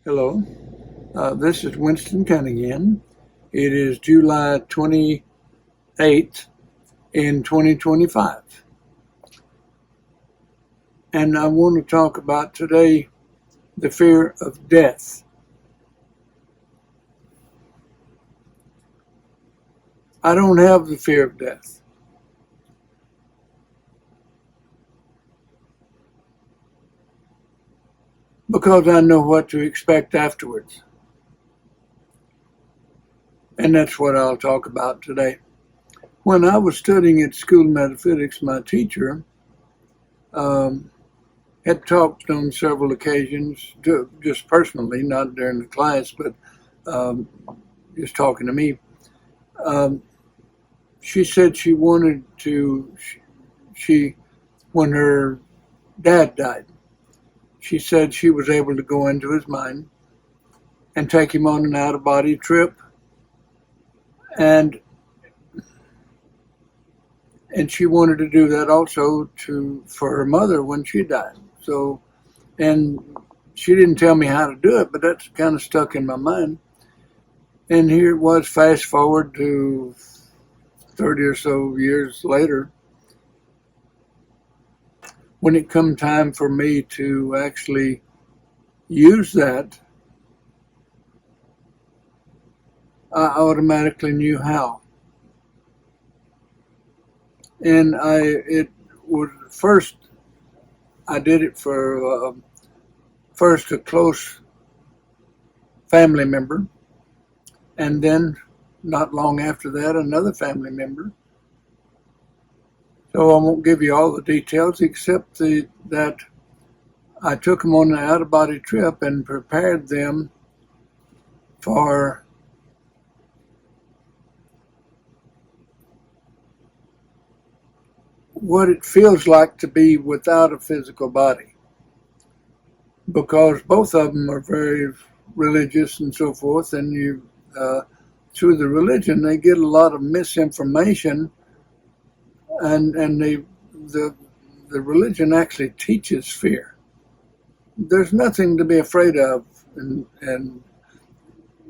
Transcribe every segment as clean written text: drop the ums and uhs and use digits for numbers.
Hello, this is Winston Cunningham. It is July 28th in 2025, and I want to talk about today the fear of death. I don't have the fear of death because I know what to expect afterwards, and that's what I'll talk about today. When I was studying at School of Metaphysics, my teacher had talked on several occasions, just personally, not during the class, but um, just talking to me. Um, she said she wanted to, she, when her dad died, she said she was able to go into his mind and take him on an out of body trip. And and she wanted to do that also for her mother when she died. So, and she didn't tell me how to do it, but that's kind of stuck in my mind. And here it was, fast forward to 30 or so years later, when it come time for me to actually use that, I automatically knew how. And it was first, I did it for first a close family member, and then not long after that, another family member. So I won't give you all the details except that I took them on an out of body trip and prepared them for what it feels like to be without a physical body. Because both of them are very religious and so forth, and through the religion, they get a lot of misinformation, and the religion actually teaches fear. There's nothing to be afraid of, and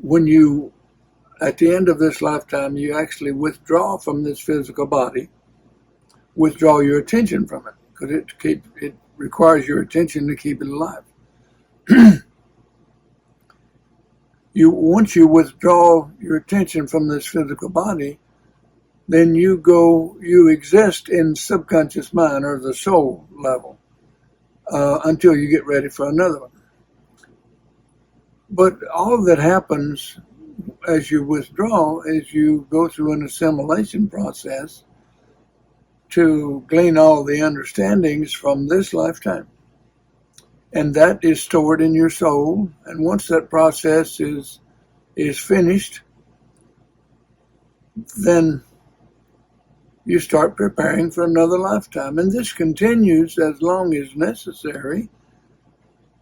when you, at the end of this lifetime, you actually withdraw from this physical body, withdraw your attention from it, because it requires your attention to keep it alive. Once you withdraw your attention from this physical body, then you exist in subconscious mind or the soul level until you get ready for another one. But all that happens as you withdraw is you go through an assimilation process to glean all the understandings from this lifetime. And that is stored in your soul. And once that process is finished, then you start preparing for another lifetime. And this continues as long as necessary,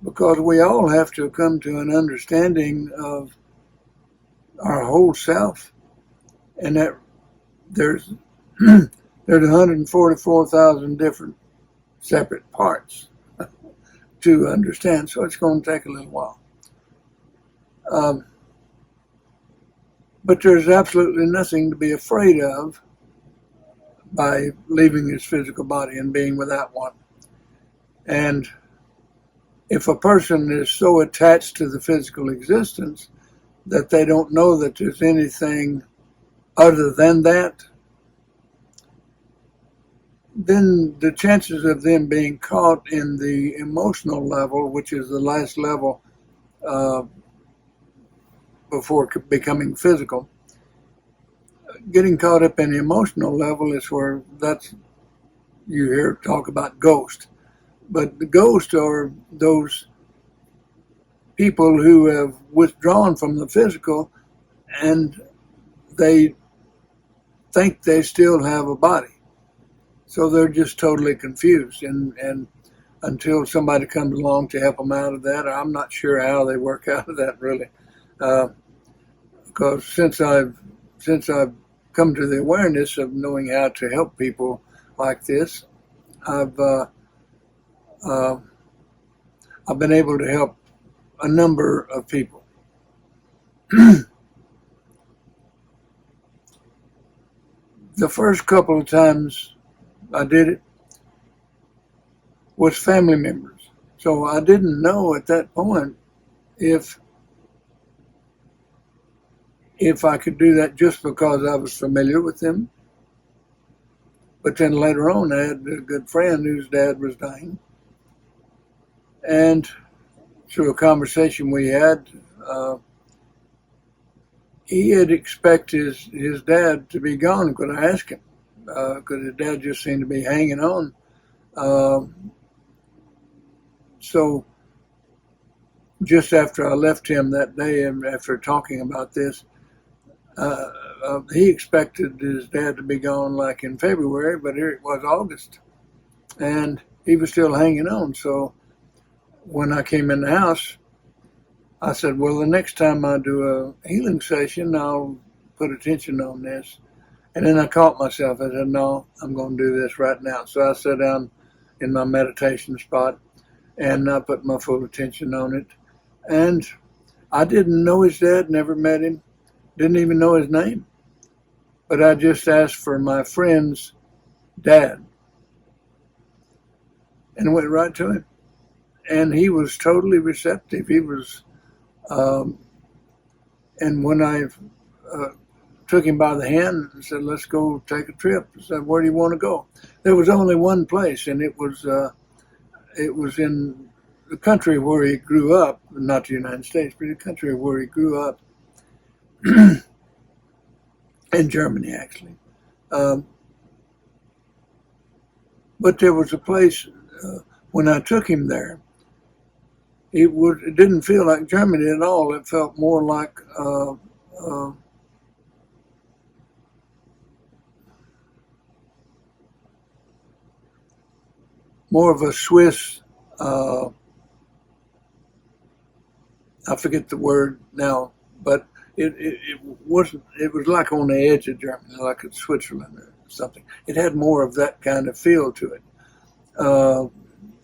because we all have to come to an understanding of our whole self, and that there's 144,000 different separate parts to understand. So it's going to take a little while. But there's absolutely nothing to be afraid of by leaving this physical body and being without one. And if a person is so attached to the physical existence that they don't know that there's anything other than that, then the chances of them being caught in the emotional level, which is the last level before becoming physical, getting caught up in the emotional level is where you hear talk about ghosts. But the ghosts are those people who have withdrawn from the physical and they think they still have a body. So they're just totally confused. And until somebody comes along to help them out of that, I'm not sure how they work out of that really. Because since I've come to the awareness of knowing how to help people like this, I've been able to help a number of people. The first couple of times I did it was family members. So I didn't know at that point if I could do that just because I was familiar with them. But then later on, I had a good friend whose dad was dying. And through a conversation we had, he had expected his dad to be gone. Could I ask him? Because his dad just seemed to be hanging on. So just after I left him that day, and after talking about this, he expected his dad to be gone like in February, but here it was August, and he was still hanging on. So when I came in the house, I said, well, the next time I do a healing session, I'll put attention on this. And then I caught myself. I said, no, I'm going to do this right now. So I sat down in my meditation spot, and I put my full attention on it. And I didn't know his dad, never met him, didn't even know his name. But I just asked for my friend's dad and went right to him. And he was totally receptive. He was, and when I took him by the hand and said, let's go take a trip, I said, where do you want to go? There was only one place, and it was in the country where he grew up, not the United States, but the country where he grew up, in Germany, actually. But there was a place, when I took him there, it didn't feel like Germany at all. It felt more like more of a Swiss, I forget the word now, but it wasn't, it was like on the edge of Germany, like in Switzerland or something. It had more of that kind of feel to it.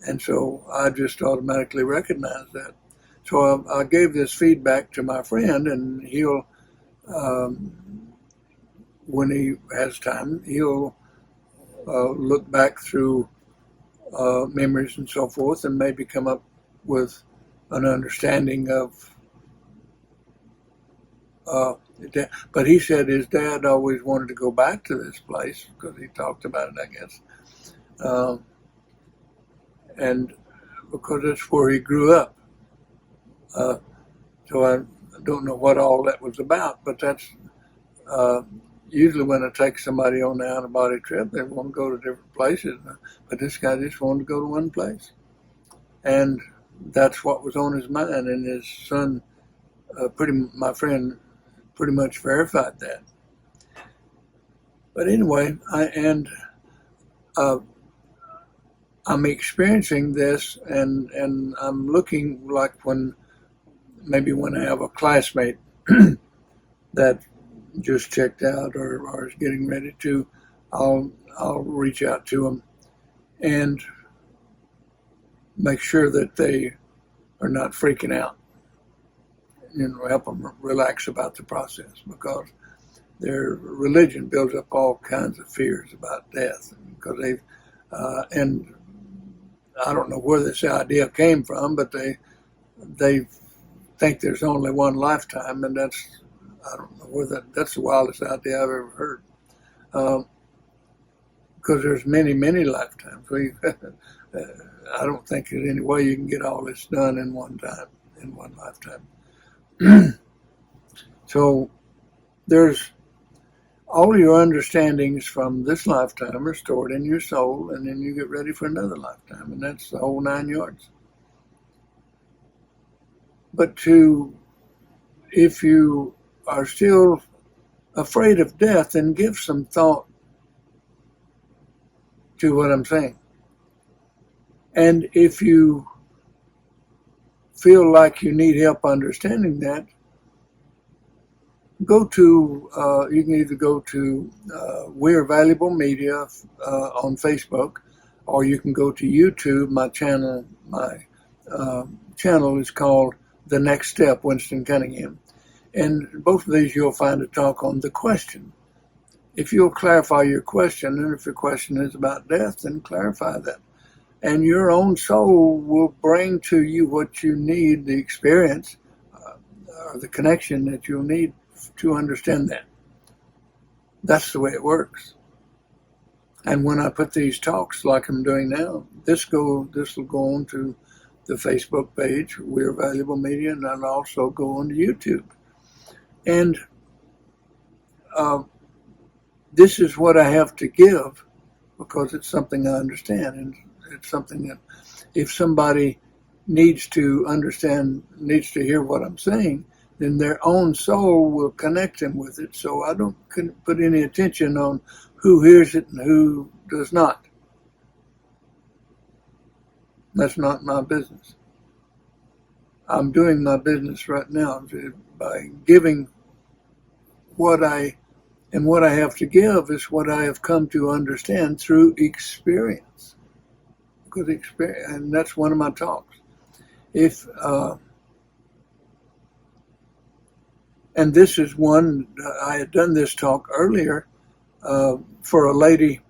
And so I just automatically recognized that. So I gave this feedback to my friend, and he'll, when he has time, he'll look back through memories and so forth, and maybe come up with an understanding of. But he said his dad always wanted to go back to this place because he talked about it, I guess, and because that's where he grew up. So I don't know what all that was about, but that's usually when I take somebody on the out-of-body trip, they want to go to different places. But this guy just wanted to go to one place. And that's what was on his mind. And his son, my friend, pretty much verified that. But anyway, I'm experiencing this, and I'm looking like when I have a classmate that just checked out or is getting ready to, I'll reach out to them and make sure that they are not freaking out. Help them relax about the process, because their religion builds up all kinds of fears about death, because and I don't know where this idea came from, but they think there's only one lifetime, and I don't know where that's the wildest idea I've ever heard. Because there's many, many lifetimes. I don't think there's any way you can get all this done in one lifetime. So there's all your understandings from this lifetime are stored in your soul, and then you get ready for another lifetime, and that's the whole 9 yards. But if you are still afraid of death, then give some thought to what I'm saying. And if you feel like you need help understanding that, you can either go to We're Valuable Media on Facebook, or you can go to YouTube. My channel is called The Next Step, Winston Cunningham. And both of these you'll find a talk on the question. If you'll clarify your question, and if your question is about death, then clarify that. And your own soul will bring to you what you need, the experience, or the connection that you'll need to understand that. That's the way it works. And when I put these talks like I'm doing now, this will go on to the Facebook page, We're Valuable Media, and I'll also go on to YouTube. And this is what I have to give because it's something I understand, and it's something that if somebody needs to understand, needs to hear what I'm saying, then their own soul will connect them with it. So I don't put any attention on who hears it and who does not. That's not my business. I'm doing my business right now by giving what I have to give is what I have come to understand through experience. Because experience, and that's one of my talks. And this is one, I had done this talk earlier for a lady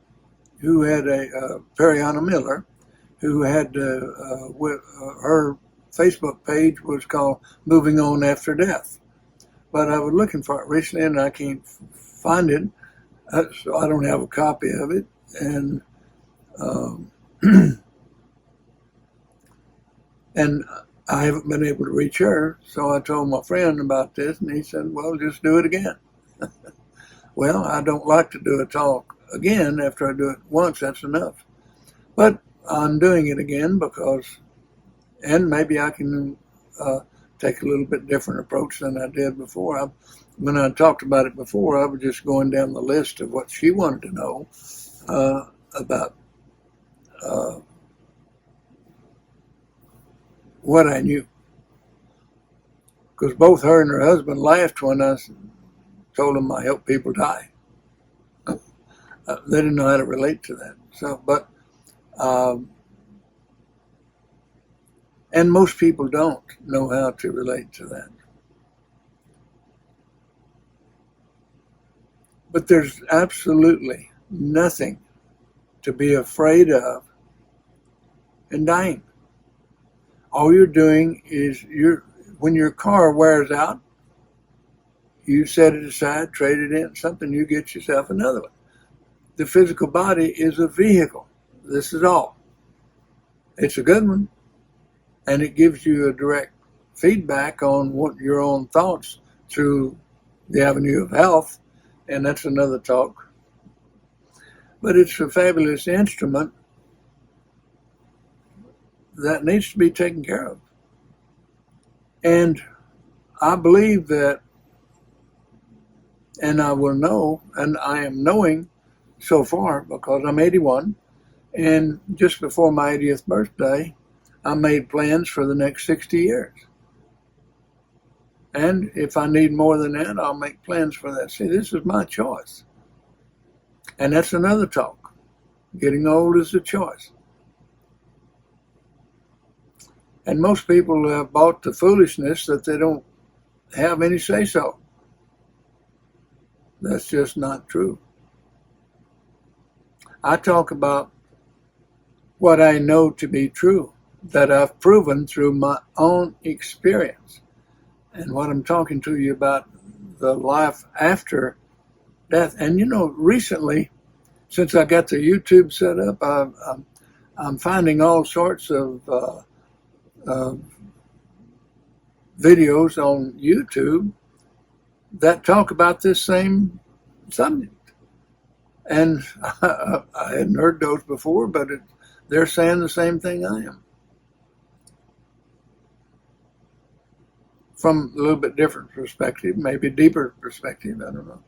who had Periana Miller, who had her Facebook page was called Moving On After Death. But I was looking for it recently and I can't find it, so I don't have a copy of it. And and I haven't been able to reach her, so I told my friend about this, and he said, well, just do it again. Well, I don't like to do a talk again. After I do it once, that's enough. But I'm doing it again because, and maybe I can take a little bit different approach than I did before. When I talked about it before, I was just going down the list of what she wanted to know about what I knew. Because both her and her husband laughed when I told them I help people die. They didn't know how to relate to that. So, but and most people don't know how to relate to that. But there's absolutely nothing to be afraid of in dying. All you're doing is when your car wears out, you set it aside, trade it in something, you get yourself another one. The physical body is a vehicle. This is all. It's a good one. And it gives you a direct feedback on what your own thoughts through the avenue of health. And that's another talk. But it's a fabulous instrument that needs to be taken care of. And I believe that, and I will know, and I am knowing so far because I'm 81, and just before my 80th birthday, I made plans for the next 60 years. And if I need more than that, I'll make plans for that. See, this is my choice. And that's another talk. Getting old is a choice. And most people have bought the foolishness that they don't have any say-so. That's just not true. I talk about what I know to be true, that I've proven through my own experience. And what I'm talking to you about, the life after death. And you know, recently, since I got the YouTube set up, I'm finding all sorts of videos on YouTube that talk about this same subject. And I hadn't heard those before, but they're saying the same thing I am. From a little bit different perspective, maybe deeper perspective, I don't know.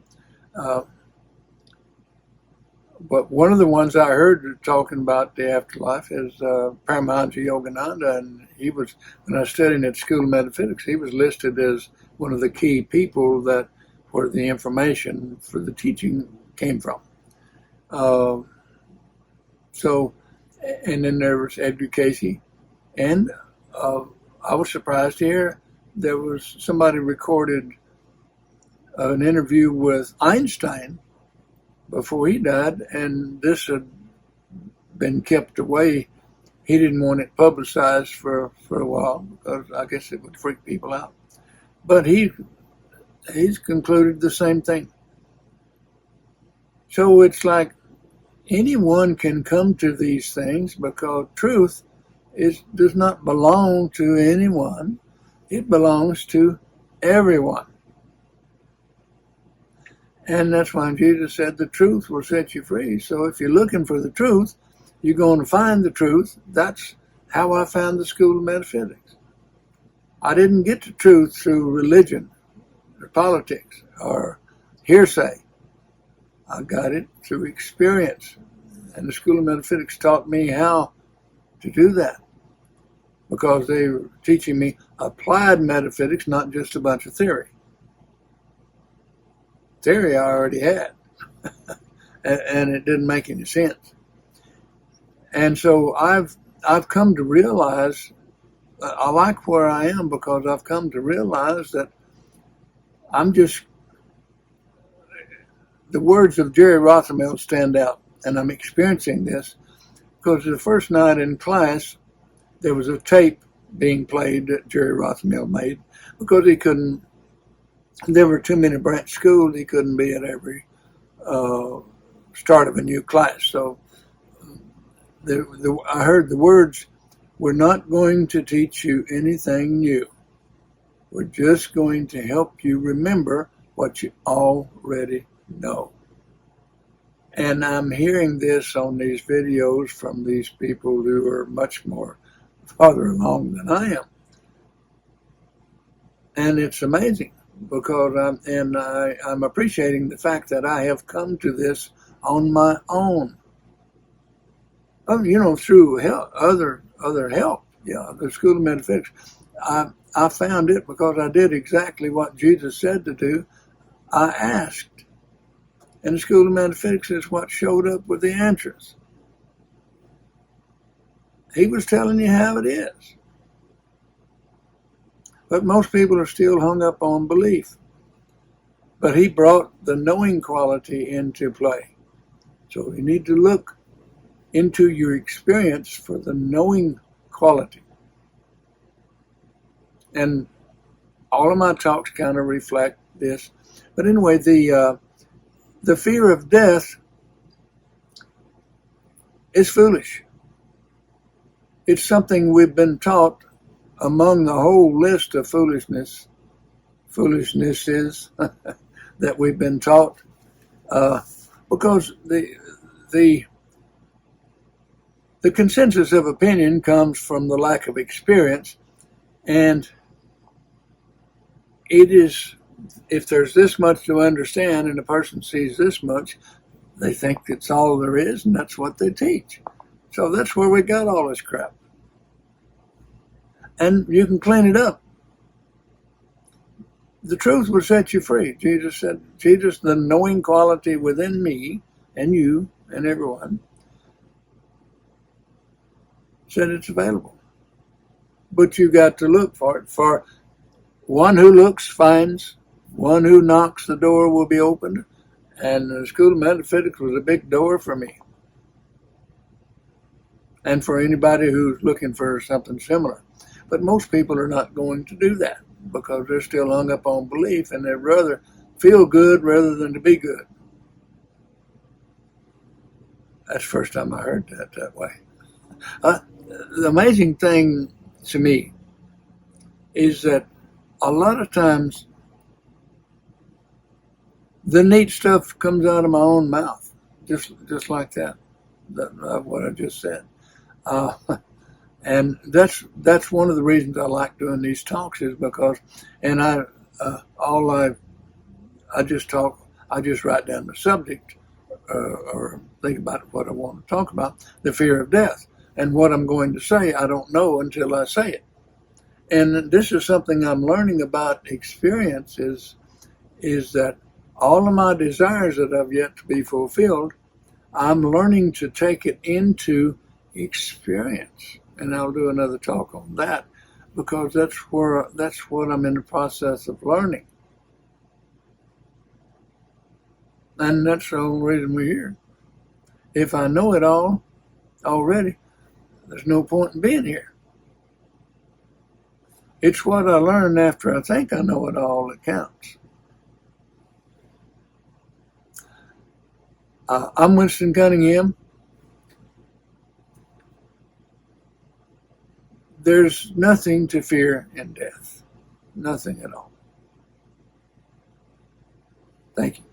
But one of the ones I heard talking about the afterlife is Paramahansa Yogananda, and he was, when I was studying at School of Metaphysics, he was listed as one of the key people that where the information for the teaching came from. So, and then there was Edgar Casey, and I was surprised to hear there was somebody recorded an interview with Einstein before he died, and this had been kept away. He didn't want it publicized for a while because I guess it would freak people out. But he's concluded the same thing. So it's like anyone can come to these things because truth does not belong to anyone. It belongs to everyone. And that's why Jesus said the truth will set you free. So if you're looking for the truth, you're going to find the truth. That's how I found the School of Metaphysics. I didn't get the truth through religion or politics or hearsay. I got it through experience. And the School of Metaphysics taught me how to do that because they were teaching me applied metaphysics, not just a bunch of theory. Theory I already had, and it didn't make any sense. And so I've come to realize I like where I am because I've come to realize that the words of Jerry Rothermel stand out, and I'm experiencing this because the first night in class there was a tape being played that Jerry Rothermel made because there were too many branch schools. He couldn't be at every start of a new class. So I heard the words, "We're not going to teach you anything new. We're just going to help you remember what you already know." And I'm hearing this on these videos from these people who are much more farther along than I am. And it's amazing because I'm appreciating the fact that I have come to this on my own. Through other help. Yeah, the School of Metaphysics. I found it because I did exactly what Jesus said to do. I asked. And the School of Metaphysics is what showed up with the answers. He was telling you how it is. But most people are still hung up on belief. But he brought the knowing quality into play. So you need to look into your experience for the knowing quality. And all of my talks kind of reflect this. But anyway, the fear of death is foolish. It's something we've been taught among the whole list of foolisnesses that we've been taught, because the consensus of opinion comes from the lack of experience, and it is, if there's this much to understand and a person sees this much, they think it's all there is, and that's what they teach. So that's where we got all this crap. And you can clean it up. The truth will set you free. Jesus said, the knowing quality within me and you and everyone, said it's available. But you got to look for it. For one who looks finds, one who knocks, the door will be opened. And the School of Metaphysics was a big door for me. And for anybody who's looking for something similar. But most people are not going to do that because they're still hung up on belief and they'd rather feel good rather than to be good. That's the first time I heard that way. The amazing thing to me is that a lot of times the neat stuff comes out of my own mouth, just like that. What I just said. And that's one of the reasons I like doing these talks is because, and I just talk, I just write down the subject or think about what I want to talk about, the fear of death. And what I'm going to say, I don't know until I say it. And this is something I'm learning about experience is that all of my desires that have yet to be fulfilled, I'm learning to take it into experience. And I'll do another talk on that. because that's what I'm in the process of learning. And that's the whole reason we're here. If I know it all already, there's no point in being here. It's what I learn after I think I know it all that counts. I'm Winston Cunningham. There's nothing to fear in death. Nothing at all. Thank you.